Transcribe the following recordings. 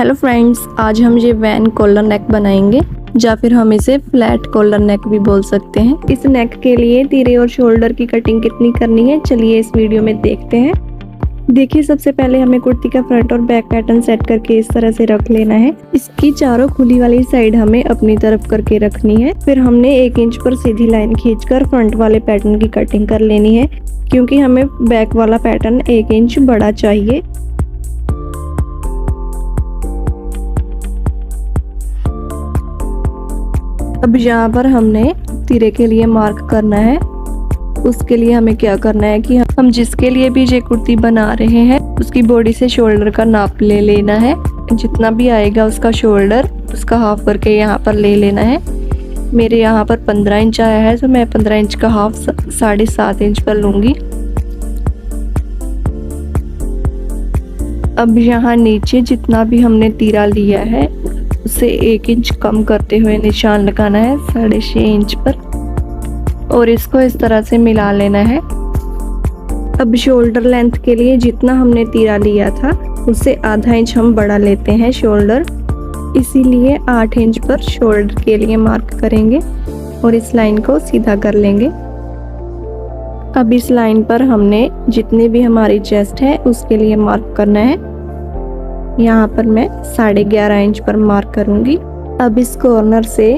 Hello friends, आज हम ये वैन कॉलर नेक बनाएंगे या फिर हम इसे फ्लैट कॉलर नेक भी बोल सकते हैं। इस नेक के लिए तिरे और शोल्डर की कटिंग कितनी करनी है, चलिए इस वीडियो में देखते हैं। देखिए, सबसे पहले हमें कुर्ती का फ्रंट और बैक पैटर्न सेट करके इस तरह से रख लेना है। इसकी चारों खुली वाली साइड हमें अपनी तरफ करके रखनी है। फिर हमने 1 इंच पर सीधी लाइन खींचकर फ्रंट वाले पैटर्न की कटिंग कर लेनी है, क्योंकि हमें बैक वाला पैटर्न 1 इंच बड़ा चाहिए। अब यहाँ पर हमने तिरे के लिए मार्क करना है। उसके लिए हमें क्या करना है कि हम जिसके लिए भी ये कुर्ती बना रहे हैं उसकी बॉडी से शोल्डर का नाप ले लेना है। जितना भी आएगा उसका शोल्डर उसका हाफ करके यहाँ पर ले लेना है। मेरे यहाँ पर 15 इंच आया है, तो मैं 15 इंच का हाफ 7.5 इंच पर लूँगी। अब यहाँ नीचे जितना भी हमने तीरा लिया है उसे 1 इंच कम करते हुए निशान लगाना है 6.5 इंच पर, और इसको इस तरह से मिला लेना है। अब शोल्डर लेंथ के लिए जितना हमने तीरा लिया था उससे आधा इंच हम बढ़ा लेते हैं शोल्डर, इसीलिए 8 इंच पर शोल्डर के लिए मार्क करेंगे और इस लाइन को सीधा कर लेंगे। अब इस लाइन पर हमने जितनी भी हमारी चेस्ट है उसके लिए मार्क करना है। यहाँ पर मैं 11.5 इंच पर मार्क करूंगी। अब इस कॉर्नर से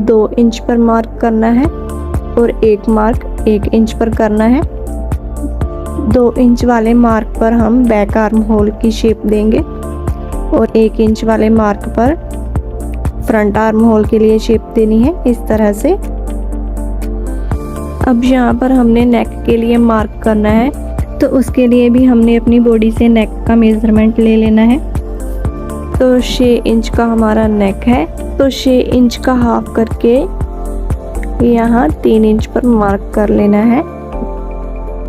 2 इंच पर मार्क करना है और एक मार्क 1 इंच पर करना है। 2 इंच वाले मार्क पर हम बैक आर्म होल की शेप देंगे और 1 इंच वाले मार्क पर फ्रंट आर्म होल के लिए शेप देनी है इस तरह से। अब यहाँ पर हमने नेक के लिए मार्क करना है, तो उसके लिए भी हमने अपनी बॉडी से नेक का मेजरमेंट ले लेना है। तो 6 इंच का हमारा नेक है, तो 6 इंच का हाफ करके यहाँ 3 इंच पर मार्क कर लेना है।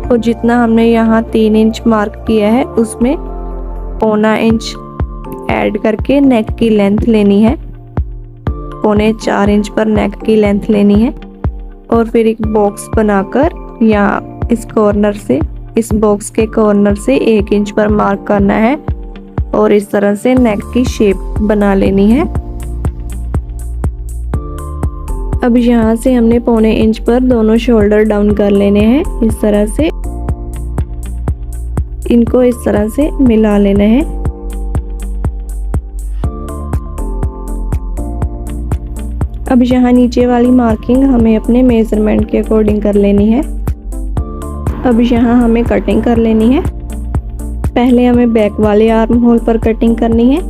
और जितना हमने यहाँ 3 इंच मार्क किया है उसमें 1.25 इंच ऐड करके नेक की लेंथ लेनी है। 3.25 इंच पर नेक की लेंथ लेनी है और फिर एक बॉक्स बनाकर यहाँ इस कॉर्नर से, इस बॉक्स के कॉर्नर से 1 इंच पर मार्क करना है और इस तरह से नेक की शेप बना लेनी है। अब यहाँ से हमने 0.25 इंच पर दोनों शोल्डर डाउन कर लेने हैं इस तरह से। इनको इस तरह से मिला लेना है। अब यहाँ नीचे वाली मार्किंग हमें अपने मेजरमेंट के अकॉर्डिंग कर लेनी है। अब यहाँ हमें कटिंग कर लेनी है। पहले हमें बैक वाले आर्म होल पर कटिंग करनी है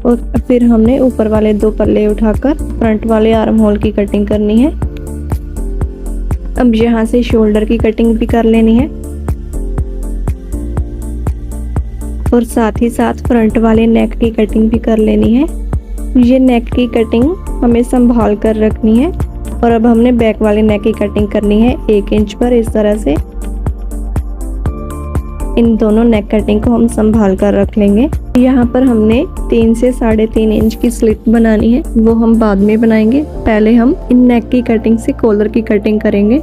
और फिर हमने ऊपर वाले 2 पल्ले उठाकर फ्रंट वाले आर्म होल की कटिंग करनी है। अब यहाँ से शोल्डर की कटिंग भी कर लेनी है और साथ ही साथ फ्रंट वाले नेक की कटिंग भी कर लेनी है। ये नेक की कटिंग हमें संभाल कर रखनी है। और अब हमने बैक वाले नेक की कटिंग करनी है 1 इंच पर इस तरह से। इन दोनों नेक कटिंग को हम संभाल कर रख लेंगे। यहाँ पर हमने 3 से 3.5 इंच की स्लिट बनानी है, वो हम बाद में बनाएंगे। पहले हम इन नेक की कटिंग से कॉलर की कटिंग करेंगे।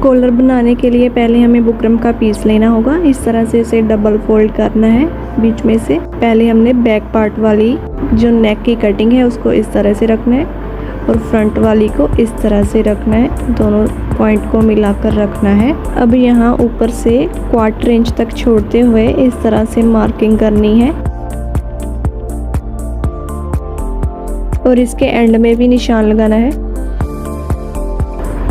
कॉलर बनाने के लिए पहले हमें बुकरम का पीस लेना होगा। इस तरह से इसे डबल फोल्ड करना है बीच में से। पहले हमने बैक पार्ट वाली जो नेक की कटिंग है उसको इस तरह से रखना है और फ्रंट वाली को इस तरह से रखना है। दोनों पॉइंट को मिलाकर रखना है। अब यहाँ ऊपर से 1/4 इंच तक छोड़ते हुए इस तरह से मार्किंग करनी है और इसके एंड में भी निशान लगाना है।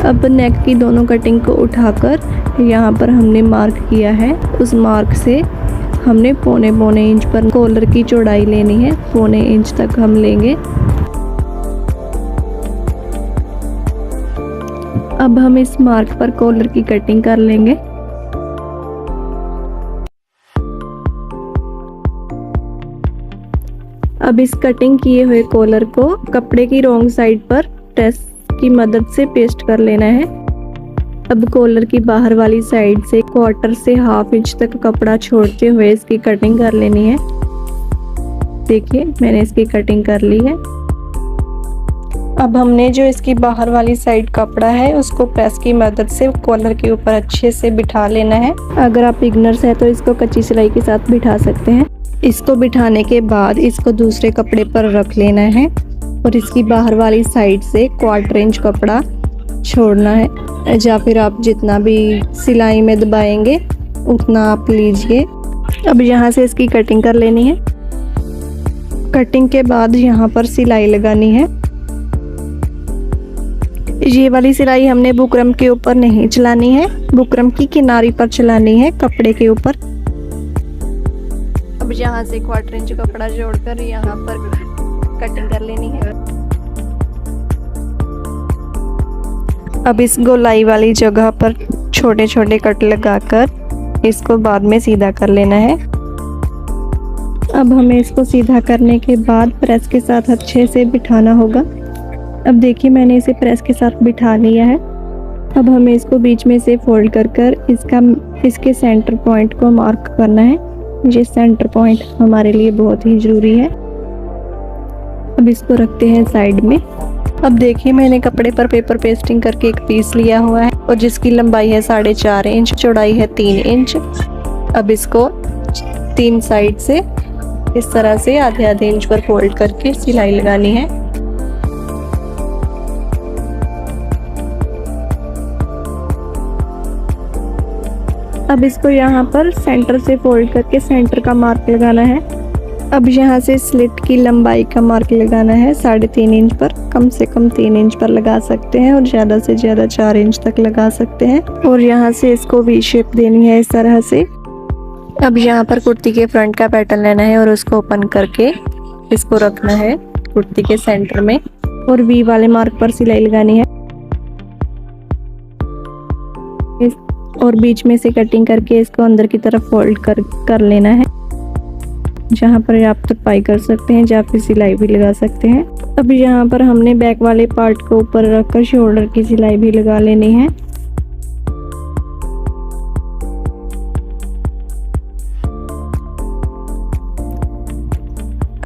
अब नेक की दोनों कटिंग को उठाकर यहाँ पर हमने मार्क किया है, उस मार्क से हमने 0.25 इंच पर कॉलर की चौड़ाई लेनी है। 0.25 इंच तक हम लेंगे। अब हम इस मार्क पर कॉलर की कटिंग कर लेंगे। अब इस कटिंग किए हुए कॉलर को कपड़े की रॉन्ग साइड पर प्रेस की मदद से पेस्ट कर लेना है। अब कॉलर की बाहर वाली साइड से 1/4 से 1/2 इंच तक कपड़ा छोड़ते हुए इसकी कटिंग कर लेनी है। देखिए, मैंने इसकी कटिंग कर ली है। अब हमने जो इसकी बाहर वाली साइड कपड़ा है उसको प्रेस की मदद से कॉलर के ऊपर अच्छे से बिठा लेना है। अगर आप बिगनर्स है तो इसको कच्ची सिलाई के साथ बिठा सकते हैं। इसको बिठाने के बाद इसको दूसरे कपड़े पर रख लेना है और इसकी बाहर वाली साइड से 1/4 इंच कपड़ा छोड़ना है, या फिर आप जितना भी सिलाई में दबाएंगे उतना आप लीजिए। अब यहाँ से इसकी कटिंग कर लेनी है। कटिंग के बाद यहाँ पर सिलाई लगानी है। ये वाली सिलाई हमने बुकरम के ऊपर नहीं चलानी है, बुकरम की किनारी पर चलानी है, कपड़े के ऊपर। अब यहाँ से 1/4 इंच कपड़ा जोड़कर यहाँ पर कटिंग कर लेनी है। अब इस गोलाई वाली जगह पर छोटे छोटे कट लगाकर इसको बाद में सीधा कर लेना है। अब हमें इसको सीधा करने के बाद प्रेस के साथ अच्छे से बिठाना होगा। अब देखिए मैंने इसे प्रेस के साथ बिठा लिया है। अब हमें इसको बीच में से फोल्ड कर इसके सेंटर पॉइंट को मार्क करना है। ये सेंटर पॉइंट हमारे लिए बहुत ही ज़रूरी है। अब इसको रखते हैं साइड में। अब देखिए मैंने कपड़े पर पेपर पेस्टिंग करके एक पीस लिया हुआ है और जिसकी लंबाई है 4.5 इंच, चौड़ाई है 3 इंच। अब इसको 3 साइड से इस तरह से आधे इंच पर फोल्ड करके सिलाई लगानी है। अब इसको यहाँ पर सेंटर से फोल्ड करके सेंटर का मार्क लगाना है। अब यहाँ से स्लिट की लंबाई का मार्क लगाना है 3.5 इंच पर, कम से कम 3 इंच पर लगा सकते हैं और ज़्यादा से ज़्यादा 4 इंच तक लगा सकते हैं। और यहाँ से इसको वी शेप देनी है इस तरह से। अब यहाँ पर कुर्ती के फ्रंट का पैटर्न लेना है और उसको ओपन करके इसको रखना है कुर्ती के सेंटर में और वी वाले मार्क पर सिलाई लगानी है और बीच में से कटिंग करके इसको अंदर की तरफ फोल्ड कर लेना है। जहाँ पर आप तरपाई कर सकते हैं या फिर सिलाई भी लगा सकते हैं। अब यहाँ पर हमने बैक वाले पार्ट को ऊपर रखकर शोल्डर की सिलाई भी लगा लेनी है।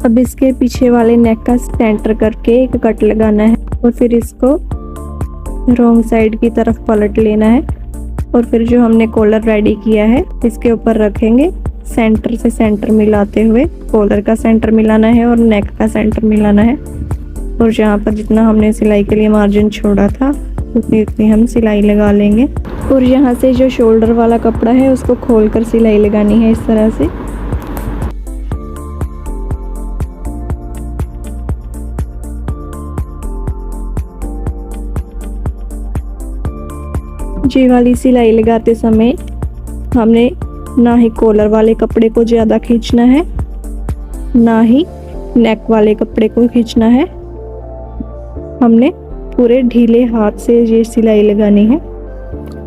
अब इसके पीछे वाले नेक का सेंटर करके एक कट लगाना है और फिर इसको रॉन्ग साइड की तरफ पलट लेना है और फिर जो हमने कॉलर रेडी किया है इसके ऊपर रखेंगे। सेंटर से सेंटर मिलाते हुए कॉलर का सेंटर मिलाना है और नेक का सेंटर मिलाना है और जहाँ पर जितना हमने सिलाई के लिए मार्जिन छोड़ा था उतनी हम सिलाई लगा लेंगे। और यहाँ से जो शोल्डर वाला कपड़ा है उसको खोलकर सिलाई लगानी है इस तरह से। ये वाली सिलाई लगाते समय हमने ना ही कॉलर वाले कपड़े को ज़्यादा खींचना है, ना ही नेक वाले कपड़े को खींचना है। हमने पूरे ढीले हाथ से ये सिलाई लगानी है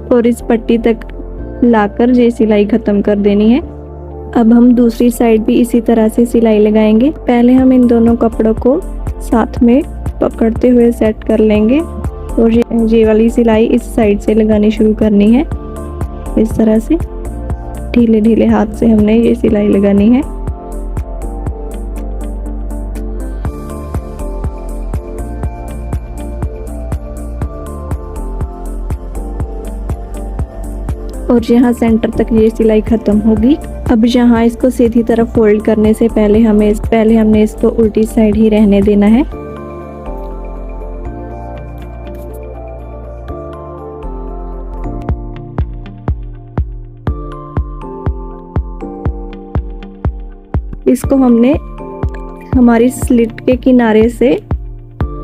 और इस पट्टी तक लाकर ये सिलाई ख़त्म कर देनी है। अब हम दूसरी साइड भी इसी तरह से सिलाई लगाएंगे। पहले हम इन दोनों कपड़ों को साथ में पकड़ते हुए सेट कर लेंगे और ये वाली सिलाई इस साइड से लगानी शुरू करनी है। इस तरह से ढीले ढीले हाथ से हमने ये सिलाई लगानी है। और यहाँ सेंटर तक ये सिलाई खत्म होगी। अब यहाँ इसको सीधी तरफ फोल्ड करने से पहले हमने इसको उल्टी साइड ही रहने देना है। इसको हमने हमारी स्लिट के किनारे से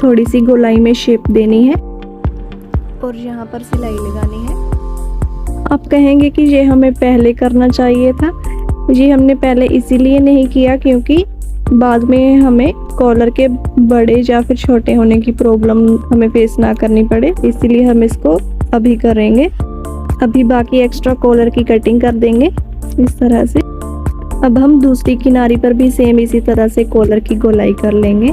थोड़ी सी गोलाई में शेप देनी है और यहाँ पर सिलाई लगानी है। आप कहेंगे कि ये हमें पहले करना चाहिए था। ये हमने पहले इसीलिए नहीं किया क्योंकि बाद में हमें कॉलर के बड़े या फिर छोटे होने की प्रॉब्लम हमें फेस ना करनी पड़े, इसीलिए हम इसको अभी करेंगे। अभी बाकी एक्स्ट्रा कॉलर की कटिंग कर देंगे इस तरह से। अब हम दूसरी किनारी पर भी सेम इसी तरह से कॉलर की गोलाई कर लेंगे।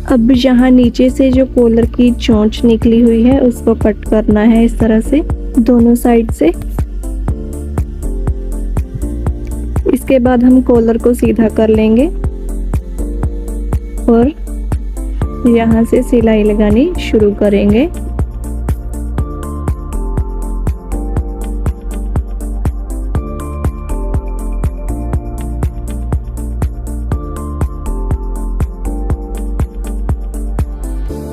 अब यहाँ नीचे से जो कॉलर की चोंच निकली हुई है उसको कट करना है इस तरह से दोनों साइड से। इसके बाद हम कॉलर को सीधा कर लेंगे और यहाँ से सिलाई लगानी शुरू करेंगे।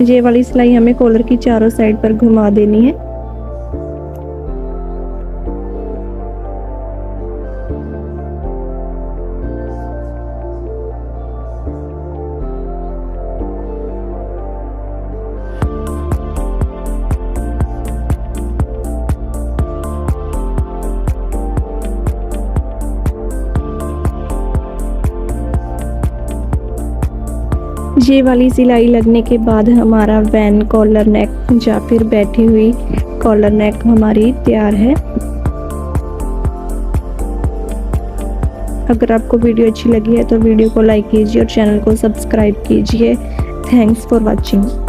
ये वाली सिलाई हमें कॉलर की चारों साइड पर घुमा देनी है। ये वाली सिलाई लगने के बाद हमारा वैन कॉलर नेक या फिर बैठी हुई कॉलर नेक हमारी तैयार है। अगर आपको वीडियो अच्छी लगी है तो वीडियो को लाइक कीजिए और चैनल को सब्सक्राइब कीजिए। Thanks for watching.